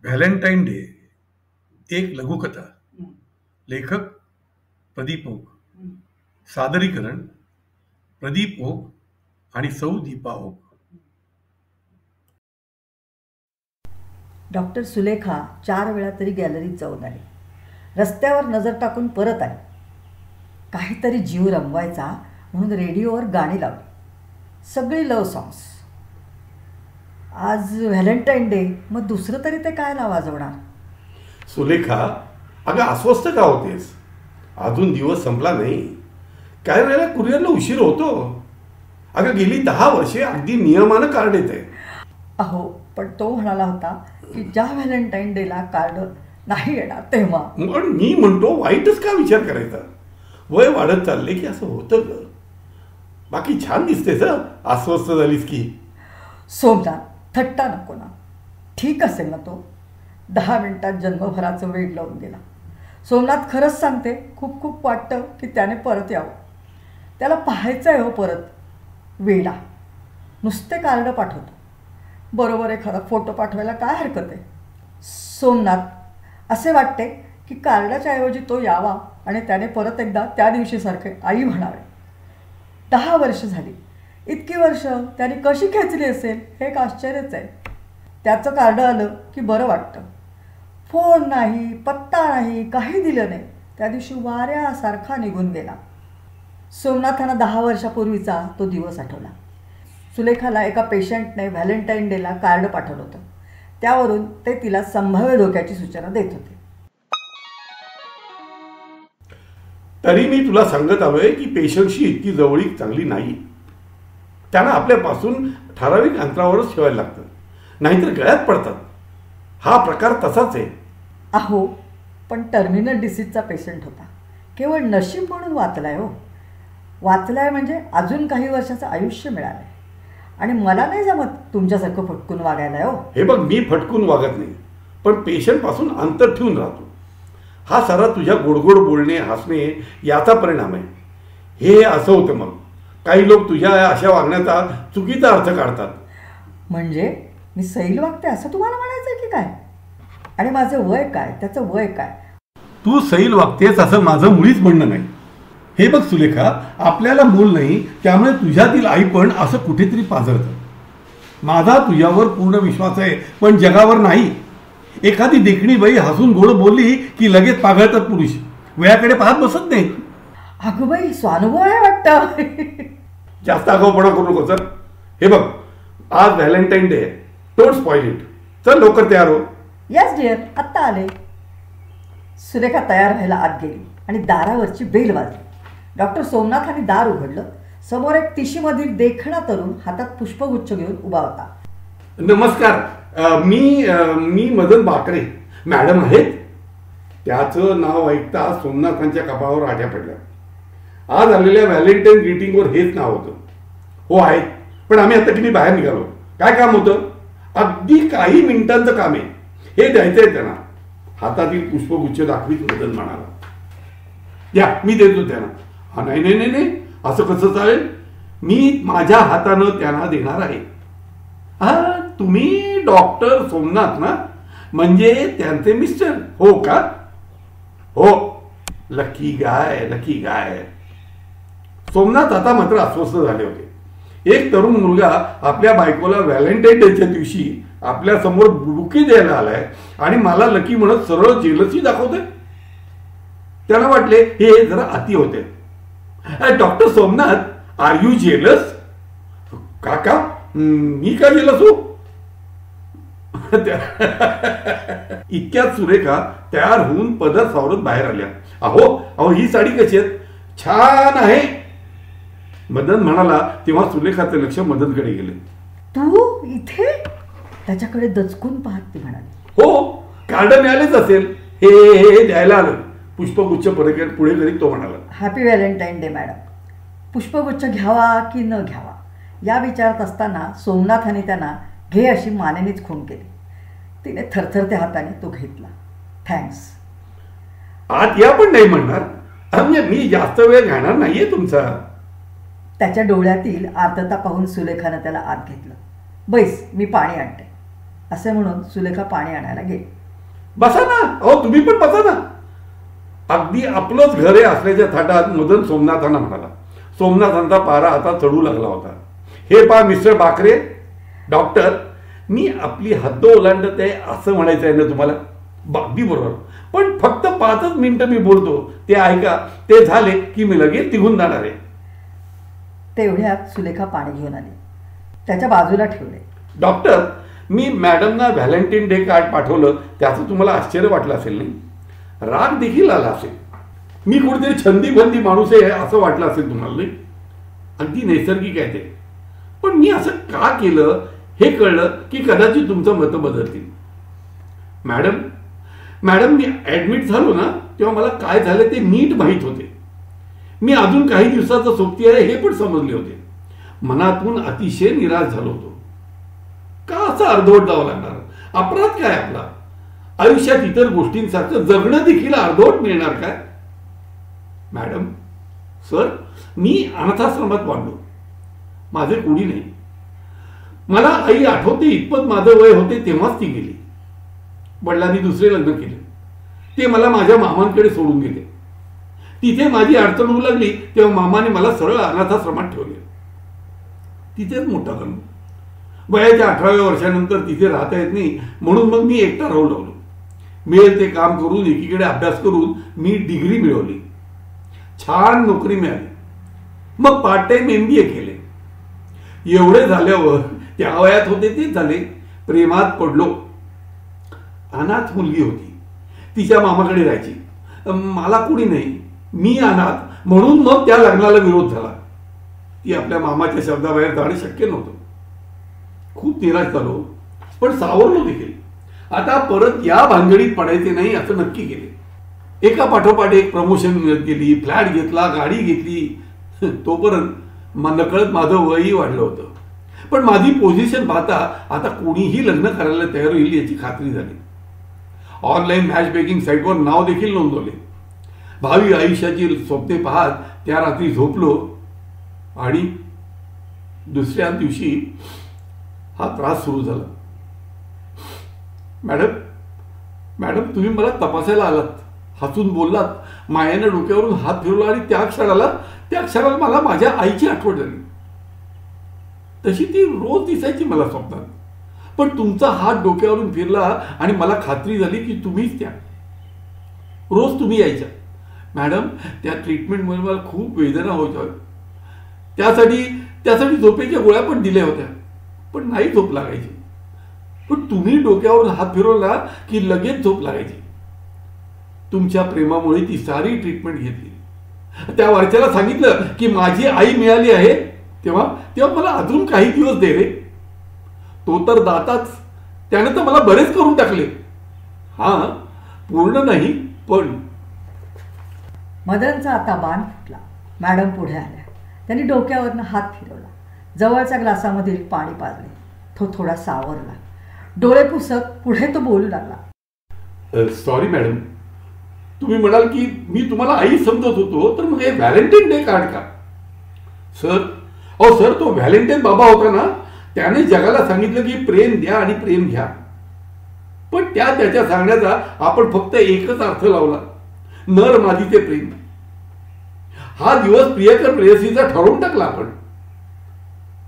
Valentine day एक लघुकथा. लेखक प्रदीप ओक. सादरीकरण प्रदीप ओक आणि सौ दीपा ओक. डॉक्टर सुलेखा 4 वेळा तरी गॅलरीत जाऊन आली. रस्त्यावर नजर टाकून परत आली. काहीतरी जीव रमवायचा म्हणून रेडिओवर गाणी लावली. सगळी लव सॉंग्स. आज व्हॅलेंटाईन डे, मग दुसरं तरी ते काय वाजवणार? सुलेखा, अगं अस्वस्थ का होतेस? अजून दिवस संपला नाही. काय वेळेला कुरिअरला उशीर होतो. अगं गेली 10 वर्षे अगदी नियमानं कार्ड येते. अहो, पण तो म्हणाला होता की ज्या व्हॅलेंटाईन डेला कार्ड नाही येणार तेव्हा. पण मी म्हणतो वाईटच का विचार करायचा? वय वाढत चालले की असं होतं ग. बाकी छान दिसतेस. अस्वस्थ झालीस की. सोमनाथ, थट्टा नको ना. ठीक असेल ना तो? 10 मिनिटात जन्मभराचं वेळ लावून गेला. सोमनाथ, खरंच सांगते, खूप खूप वाटतं की त्याने परत यावं. त्याला पाहायचं आहे हो परत. वेडा. नुसते कार्ड पाठवतो. बरोबर, एखादा फोटो पाठवायला काय हरकत आहे? सोमनाथ, असे वाटते की कार्डाच्या ऐवजी तो यावा आणि त्याने परत एकदा त्या दिवशीसारखे आई म्हणावे. 10 वर्ष झाली. इतकी वर्ष त्याने कशी खेचली असेल हे एक आश्चर्यच आहे. त्याचं कार्ड आलं की बरं वाटतं. फोन नाही, पत्ता नाही, काही दिलं नाही. त्या दिवशी वाऱ्यासारखा निघून गेला. सोमनाथांना 10 वर्षापूर्वीचा तो दिवस आठवला. सुलेखाला एका पेशंटने व्हॅलेंटाईन डेला कार्ड पाठवलं होतं. त्यावरून ते तिला संभाव्य धोक्याची सूचना देत होते. तरी मी तुला सांगत आलोय की पेशंटशी इतकी जवळीक चांगली नाही. त्यांना आपल्यापासून ठराविक अंतरावरच ठेवायला लागतं, नाहीतर गळ्यात पडतात. हा प्रकार तसाच आहे. अहो, पण टर्मिनल डिसीजचा पेशंट होता. केवळ नशीब म्हणून वाचलाय हो. वाचलाय म्हणजे अजून काही वर्षाचं आयुष्य मिळालंय. आणि मला नाही जमत तुमच्यासारखं फटकून वागायला हो. हे बघ, मी फटकून वागत नाही, पण पेशंटपासून अंतर ठेवून राहतो. हा सारा तुझ्या गोडगोड बोलणे, हसणे याचा परिणाम आहे. हे असं होतं. मग काही लोक तुझ्या अशा वागण्याचा चुकीचा अर्थ काढतात. म्हणजे मी सैल वागते असं तुम्हाला म्हणायचं आहे की काय? आणि माझं वय काय, त्याचं वय काय? तू सैल वागतेस असं माझं मुळीच म्हणणं नाही. हे बघ सुलेखा, आपल्याला मूल नाही, त्यामुळे तुझ्यातील आई पण असं कुठेतरी पाझरतं. माझा तुझ्यावर पूर्ण विश्वास आहे, पण जगावर नाही. एखादी देखणी बाई हसून गोड बोलली की लगेच पाघळतात पुरुष. वेळाकडे पाहत बसत नाही. अगं बाई, स्वानुभव आहे वाटतं. जास्त आगाऊपणा करू नको. सर, हे बघ, आज व्हॅलेंटाईन डे आहे. Don't spoil it. चल लवकर तयार हो. येस डिअर, आत्ता आले. सुरेखा तयार व्हायला आत गेली आणि दारावरची बेल वाजली. डॉक्टर सोमनाथांनी दार उघडलं. समोर एक तिशीमधील देखणा तरुण हातात पुष्पगुच्छ घेऊन उभा होता. नमस्कार, मी मदन बाकरे. मॅडम आहेत? त्याचं नाव ऐकता सोमनाथांच्या कपाळावर आठ्या पडल्या. आज आलेल्या व्हॅलेंटाईन ग्रीटिंगवर हेच नाव होतं. हो आहेत, पण आम्ही आता किती बाहेर निघालो. काय काम होतं? अगदी काही मिनिटांचं काम आहे. हे द्यायचंय त्यांना. हातातील पुष्पगुच्छ दाखवीत मदन म्हणाला. या, मी देतो त्यांना. हा, नाही नाही नाही नाही, असं कसं चालेल? मी माझ्या हातानं त्यांना देणार आहे. हा, तुम्ही डॉक्टर सोमनाथ ना? म्हणजे त्यांचे मिस्टर हो का? हो. Lucky guy, lucky guy. Somnath आता मात्र अस्वस्थ झाले होते. एक तरुण मुलगा आपल्या बायकोला व्हॅलेंटाईन डेच्या दिवशी आपल्या समोर बुके द्यायला आलाय आणि मला लकी म्हणत सरळ जेलसी दाखवते. त्याला वाटले हे जरा अति होते. Doctor Somnath, are you jealous? काका, मी का जेलस हो? इतक्यात सुरेखा तयार होऊन पदर सावरत बाहेर आल्या. अहो अहो, ही साडी कशी आहे? छान आहे. मदन म्हणाला तेव्हा सुलेखाचं लक्ष मदनकडे गेले. तू इथे? त्याच्याकडे दचकून पाहत ती म्हणाली. हो, कार्ड मिळालेच असेल. हे द्यायला आलं. पुष्पगुच्छ पुढे करीत तो म्हणाला. Happy Valentine day madam. पुष्पगुच्छ घ्यावा की न घ्यावा या विचारात असताना सोमनाथाने त्यांना घे अशी मानेनेच खूण केली. तिने थरथरत्या हाताने तो घेतला. थँक्स. आत या पण नाही म्हणणार? म्हणजे मी जास्त वेळ घेणार नाहीये तुमचा. त्याच्या डोळ्यातील आर्तता पाहून सुलेखानं त्याला आत घेतलं. बैस, मी पाणी आणते. असे म्हणून सुलेखा पाणी आणायला गेली. बसा ना, अहो तुम्ही पण बसा ना. अगदी आपलंच घर आहे असल्याच्या थाटात मदन सोमनाथांना म्हणाला. सोमनाथांचा पारा आता चढू लागला होता. हे पहा मिस्टर बाकरे, डॉक्टर, मी आपली हद्द ओलांडत आहे असं म्हणायचं आहे ना तुम्हाला? अगदी बरोबर, पण फक्त 5च मिनिटं मी बोलतो, ते ऐका. ते झाले की मी लगेच निघून जाणार आहे. तेवढ्यात सुलेखा पाणी घेऊन आली, त्याच्या बाजूला ठेवले. डॉक्टर, मी मॅडमना व्हॅलेंटाईन डे कार्ड पाठवलं, त्याचं तुम्हाला आश्चर्य वाटलं असेल नाही? राग देखील आला असेल. मी कुठेतरी छंदीबंदी माणूस आहे असं वाटलं असेल तुम्हाला नाही? अगदी नैसर्गिक आहे ते. पण मी असं का केलं हे कळलं की कदाचित तुमचं मत बदलतील. मॅडम मी ऍडमिट झालो ना तेव्हा मला काय झालं ते नीट माहीत होते. मी अजून काही दिवसाचं सोबती आहे हे पण समजले होते. मनातून अतिशय निराश झालो होतो. का असं अर्धवट जावं लागणार? अपराध काय आपला? आयुष्यात इतर गोष्टींसारखं जगणं देखील अर्धवट मिळणार काय? मॅडम, सर, मी अनाथाश्रमात वाढलो. माझे कोणी नाही. मला आई आठवते इतपत माझं वय होते तेव्हाच ती गेली. वडिलांनी दुसरे लग्न केले. ते मला माझ्या मामांकडे सोडून गेले. तिथे माझी अडचण होऊ लागली तेव्हा मामाने मला सरळ अनाथाश्रमात ठेवले. तिथेच मोठा झालो. वयाच्या 18व्या वर्षानंतर तिथे राहता येत नाही म्हणून मग मी एकटा राहू लागलो. मिळेल ते काम करून एकीकडे अभ्यास करून मी डिग्री मिळवली. छान नोकरी मिळाली. मग पार्ट टाइम MBA केले. एवढे झाल्यावर त्या वयात होते तेच झाले, प्रेमात पडलो. अनाथ मुलगी होती, तिच्या मामाकडे राहायची. मला कोणी नाही, मी अनाथ, म्हणून मग त्या लग्नाला विरोध झाला. ती आपल्या मामाच्या शब्दाबाहेर जाणं शक्य नव्हतं. खूप निराश झालो, पण सावरलो देखील. आता परत या भानगडीत पडायचे नाही असं नक्की केले. एका पाठोपाठ एक प्रमोशन मिळत गेली, फ्लॅट घेतला, गाडी घेतली. तोपर्यंत नकळत माझं वयही वाढलं होतं. पण माझी पोझिशन पाहता आता कोणीही लग्न करायला तयार होईल याची खात्री झाली. ऑनलाईन मॅच मेकिंग साईटवर नाव देखील नोंदवले. भावी आयुष्याची स्वप्ने पाहत त्या रात्री झोपलो आणि दुसऱ्या दिवशी हा त्रास सुरू झाला. मॅडम, तुम्ही मला तपासायला आलात, हसून बोललात, मायानं डोक्यावरून हात फिरवला आणि त्या क्षणाला मला माझ्या आईची आठवण झाली. तशी ती रोज दिसायची मला स्वप्नात. पण तुमचा हात डोक्यावरून फिरला आणि मला खात्री झाली की तुम्हीच त्या. रोज तुम्ही यायच्या. मॅडम, त्या ट्रीटमेंटमुळे मला खूप वेदना होत्या. त्यासाठी झोपेच्या गोळ्या पण दिल्या होत्या, पण नाही झोप लागायची. पण तुम्ही डोक्यावरून हात फिरवला की लगेच झोप लागायची. तुमच्या प्रेमामुळे ती सारी ट्रीटमेंट घेतली. त्या वरच्याला सांगितलं की माझी आई मिळाली आहे तेव्हा मला अजून काही दिवस दे रे. तो तर दाताच, त्याने तर मला बरेच करून टाकले. हा, पूर्ण नाही पण. मदनचा आता बाण फुटला. मॅडम पुढे आल्या. त्यांनी डोक्यावरनं हात फिरवला. जवळच्या ग्लासामधील पाणी पाजले. तो थोडा सावरला. डोळे पुसत पुढे तो बोलू लागला. सॉरी मॅडम, तुम्ही म्हणाल की मी तुम्हाला आई समजत होतो, तर मग हे व्हॅलेंटाईन डे कार्ड का? सर, तो व्हॅलेंटाईन बाबा होता ना, त्याने जगाला सांगितलं की प्रेम द्या आणि प्रेम घ्या. पण त्याच्या सांगण्याचा आपण फक्त एकच अर्थ लावला, नर मादीचे प्रेम. हा दिवस प्रियकर प्रेयसीचा ठरवून टाकला आपण.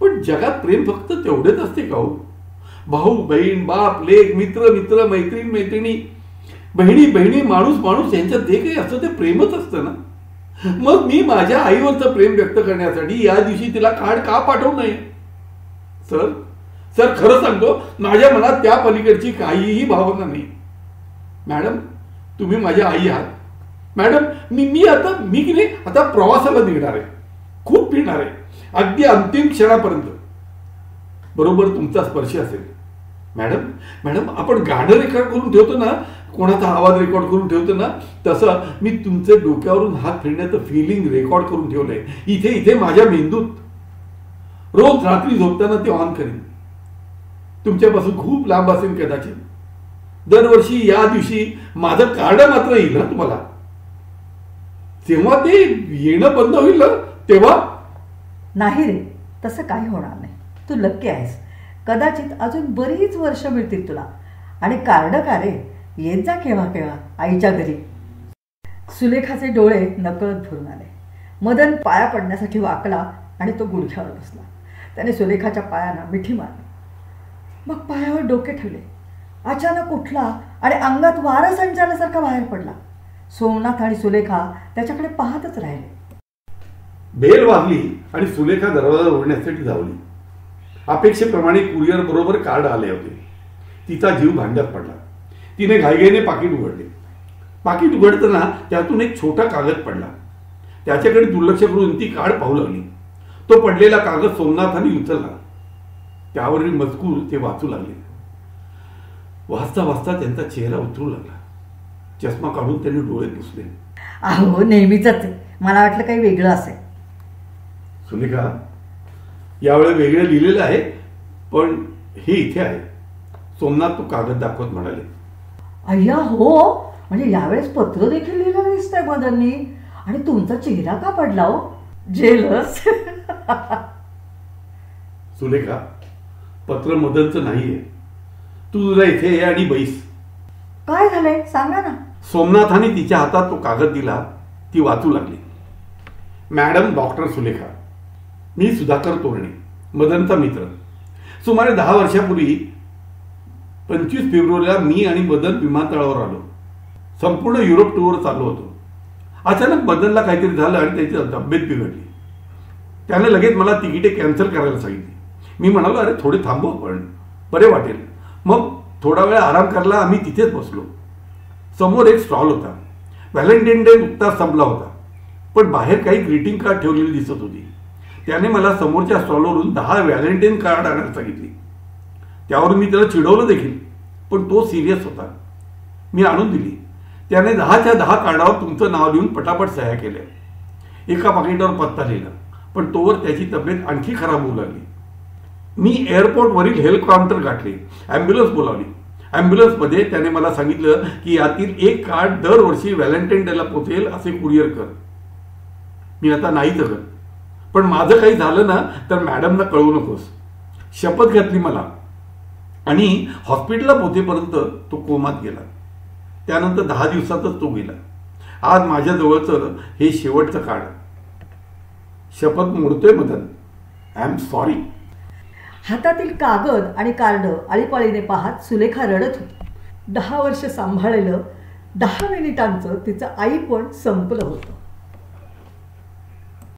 पण जगात प्रेम फक्त तेवढेच असते का हो? भाऊ बहीण, बाप लेक, मित्र मैत्रिणी, बहिणी माणूस यांच्यात जे काही असतं ते प्रेमच असतं ना. मग मी माझ्या आईवरचं प्रेम व्यक्त करण्यासाठी या दिवशी तिला कार्ड का पाठवू नये? सर, खरं सांगतो, माझ्या मनात त्या पलीकडची काहीही भावना नाही. मॅडम, तुम्ही माझ्या आई आहात. मॅडम, मी आता प्रवासाला निघणार आहे. खूप फिरणार आहे, अगदी अंतिम क्षणापर्यंत. बरोबर तुमचा स्पर्श असेल. मॅडम, आपण गाणं रेकॉर्ड करून ठेवतो ना, कोणाचा आवाज रेकॉर्ड करून ठेवतो ना, तसं मी तुमचे डोक्यावरून हात फिरण्याचं फिलिंग रेकॉर्ड करून ठेवलंय इथे माझ्या मेंदूत. रोज रात्री झोपताना ते ऑन करेन. तुमच्यापासून खूप लांब असेल कदाचित. दरवर्षी या दिवशी माझं कार्ड मात्र येईल ना तुम्हाला. तेव्हा ते येणं बंद होईल ना तेव्हा. नाही रे, तसं काही होणार नाही. तू लक्की आहेस. कदाचित अजून बरीच वर्ष मिळतील तुला. आणि कार्ड का रे, येत जा केव्हा केव्हा आईच्या घरी. सुलेखाचे डोळे नकळत भरून आले. मदन पाया पडण्यासाठी वाकला आणि तो गुडघ्यावर बसला. त्याने सुलेखाच्या पायांना मिठी मारली. मग पायावर डोके ठेवले. अचानक उठला आणि अंगात वारा संचारल्यासारखा बाहेर पडला. सोमनाथ आणि सुलेखा त्याच्याकडे पाहतच राहिले. बेल वाजली आणि सुलेखा दरवाजा उघडण्यासाठी धावली. अपेक्षेप्रमाणे कुरिअर बरोबर कार्ड आले होते. तिचा जीव भांड्यात पडला. तिने घाईघाईने पाकिट उघडले. पाकिट उघडताना त्यातून एक छोटा कागद पडला. त्याच्याकडे दुर्लक्ष करून ती कार्ड पाहू लागली. तो पडलेला कागद सोमनाथाने उचलला. त्यावरील मजकूर ते वाचू लागले. वाचता वाचता त्यांचा चेहरा उतरू लागला. चष्मा काढून त्यांनी डोळे पुसले. अहो नेहमीच, मला वाटलं काही वेगळं असेल. सुलेखा, यावेळी वेगळं लिहिलेलं आहे, पण हे इथे आहे. सोमनाथ तो कागद दाखवत म्हणाले. अय्या हो, म्हणजे यावेळेस पत्र देखील लिहिलेलं दिसतंय मदननी. आणि तुमचा चेहरा का पडला हो? जेलस. सुलेखा, पत्र मदनचं नाहीये. तू जरा इथे ये आणि बैस. काय झालंय सांगा ना. सोमनाथाने तिच्या हातात तो कागद दिला. ती वाचू लागली. मॅडम डॉक्टर सुलेखा, मी सुधाकर तोरणे, मदनचा मित्र. सुमारे 10 वर्षापूर्वी 25 फेब्रुवारीला मी आणि मदन विमानतळावर आलो. संपूर्ण युरोप टूरवर चाललो होतो. अचानक मदनला काहीतरी झालं आणि त्याची तब्येत बिघडली. त्याने लगेच मला तिकिटे कॅन्सल करायला सांगितली. मी म्हणालो, अरे थोडे थांबव, पण बरे वाटेल. मग थोडा वेळ आराम करायला आम्ही तिथेच बसलो. समोर एक स्टॉल होता. व्हॅलेंटाईन डे नुकताच संपला होता, पण बाहेर काही ग्रीटिंग कार्ड ठेवलेली दिसत होती. त्याने मला समोरच्या स्टॉलवरून 10 व्हॅलेंटाईन कार्ड आणायला सांगितली. त्यावरून मी त्याला चिडवलं देखील, पण तो सिरियस होता. मी आणून दिली. त्याने 10च्या 10 कार्डावर तुमचं नाव लिहून पटापट सह्या केल्या. एका पाकिटावर पत्ता लिहिला, पण तोवर त्याची तब्येत आणखी खराब होऊ लागली. मी एअरपोर्टवरील हेल्थ काउंटर गाठले. ॲम्ब्युलन्स बोलावली. ॲम्ब्युलन्समध्ये त्याने मला सांगितलं की यातील एक कार्ड दरवर्षी व्हॅलेंटाईन डेला पोचेल असे कुरिअर कर. मी आता नाही जगत, पण माझं काही झालं ना तर मॅडमना कळवू नकोस. शपथ घातली मला. आणि हॉस्पिटलला पोहोचेपर्यंत तो कोमात गेला. त्यानंतर 10 दिवसातच तो गेला. आज माझ्याजवळचं हे शेवटचं कार्ड. शपथ मोडतोय मदन. I am sorry. हातातील कागद आणि कार्ड आळीपाळीने पाहत सुलेखा रडत होती. 10 वर्ष सांभाळलेलं 10 मिनिटांचं तिचं आईपण संपलं होतं.